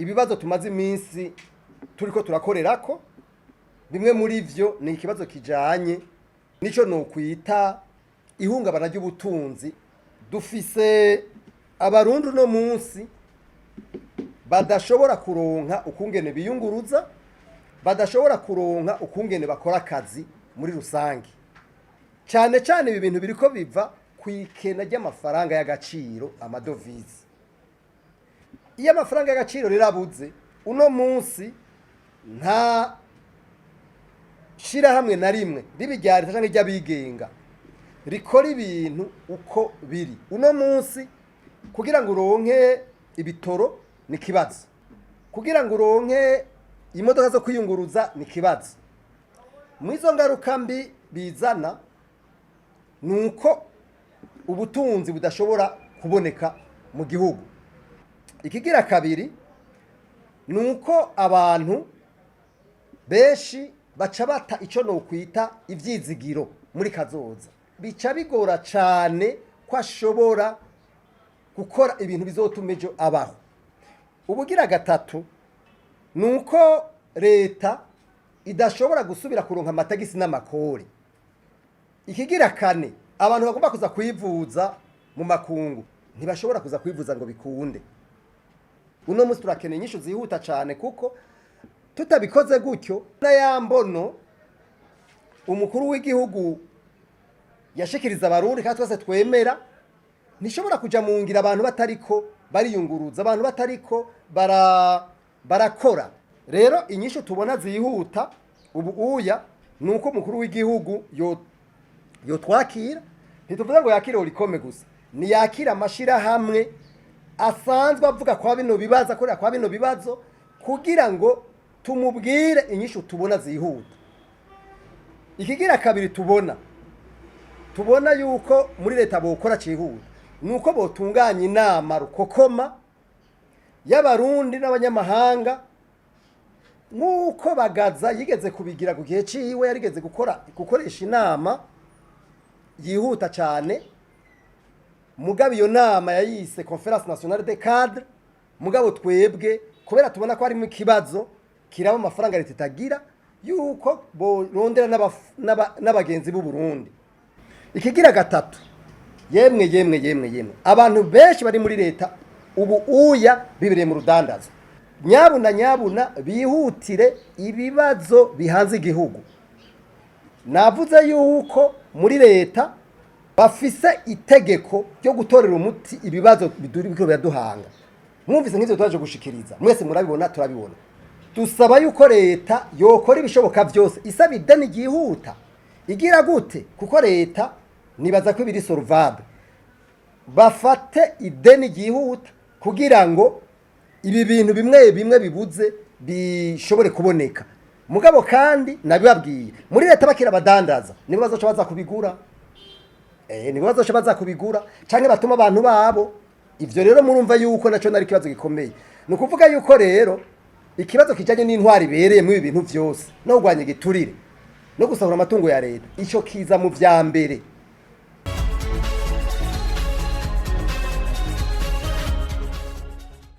ibibazo tumaze iminsi turiko turakorerako. Bimwe muri vyo ni ikibazo kijanye nico no kwita ihungabana ry'ubutunzi. Dufise abarundi no munsi badashobora kuronka ukungene biyunguruza, badashobora kuronka ukungene bakora akazi muri rusange. Cyane cyane ibi bintu biriko biva kwikena ry'amafaranga y'agaciro, amadovize. Iyo amafaranga y'agaciro rirabuze, uno munsi nta shira hamwe na rimwe ribiryarita canke ry'abigenga rikora ibintu uko biri. Uno munsi kugira ngo uronke ibitoro ni kibazo, kugira ngo uronke imodoka zo kwiyunguruza ni kibazo. Mwizo ngaruka mbi bizana nuko ubutunzi budashobora kuboneka mu gihugu. Ikigira kabiri nuko abantu benshi baca bata ico no kwita ivyizigiro muri kazoza. Bica bigora cane ko ashobora gukora ibintu bizotuma ejo abaho. Ubugira gatatu nuko leta idashobora gusubira kuronka amatagisi n'amakori. Ikigira kane abantu bagomba kuza kwivuza mu makungu ntibashobora kuza kwivuza ngo bikunde. Uno munsi turakeneye inyishu zihuta cane, kuko tutabikoze gutyo na yambono umukuru w'igihugu yashikiriza abarundi kandi twese twemera nishobora kuja mu ngira abantu batariko bariyunguruza, abantu batariko barakora. Rero inyishu tubona zihuta ubu uya nuko umukuru w'igihugu yo twakira, ntituvuze ngo yakire urikome gusa, ni yakira amashira hamwe asanzwe avuga kwa bino bibazo, akorera kwa bino bibazo, kugira ngo tumubwire inyishu tubona zihuta. Ikigira kabiri tubona yuko muri leta bokora cihuta nuko botunganya inama rukokoma y'abarundi n'abanyamahanga, nkuko Bagaza yigeze kubigira ku gihe ciwe, yarigeze gukoresha inama yihuta cyane. Mugabo iyo nama yayise Conference Nationale des Cadres. Mugabo twebwe kubera tubona ko harimo ikibazo kiraba amafaranga leta itagira, yuko borondera n'abagenzi b'u Burundi. Ikigira gatatu, yemwe abantu benshi bari muri leta ubu uya bibiriye mu rudandazo. Nyabuna bihutire ibibazo bihanze igihugu. Navuze yuko muri leta bafise itegeko ryo gutorera umuti ibibazo biduribiko biraduhanga. Mwumvise nk'ivyo twaje gushikiriza, mwese murabibona, turabibona. Dusaba yuko leta yokora ibishoboka byose, isaba ideni ryihuta. Igira gute? Kuko leta nibaza ko biri solvable. Bafate ideni ryihuta kugira ngo ibi bintu bimwe bibuze bishobore kuboneka. Mugabo kandi nabibabwiye, muri leta bakira abadandaza nibo bazoca baza kubigura. Nibo bazoca baza kubigura canke batuma abantu babo. Ivyo rero murumva yuko naco nari kibazo gikomeye. Nukuvuga yuko rero ikibazo kijanye n'intwari bereye mu bintu byose no kugwanya igiturire no gusahura amatungo ya leta, ico kiza mu vya mbere.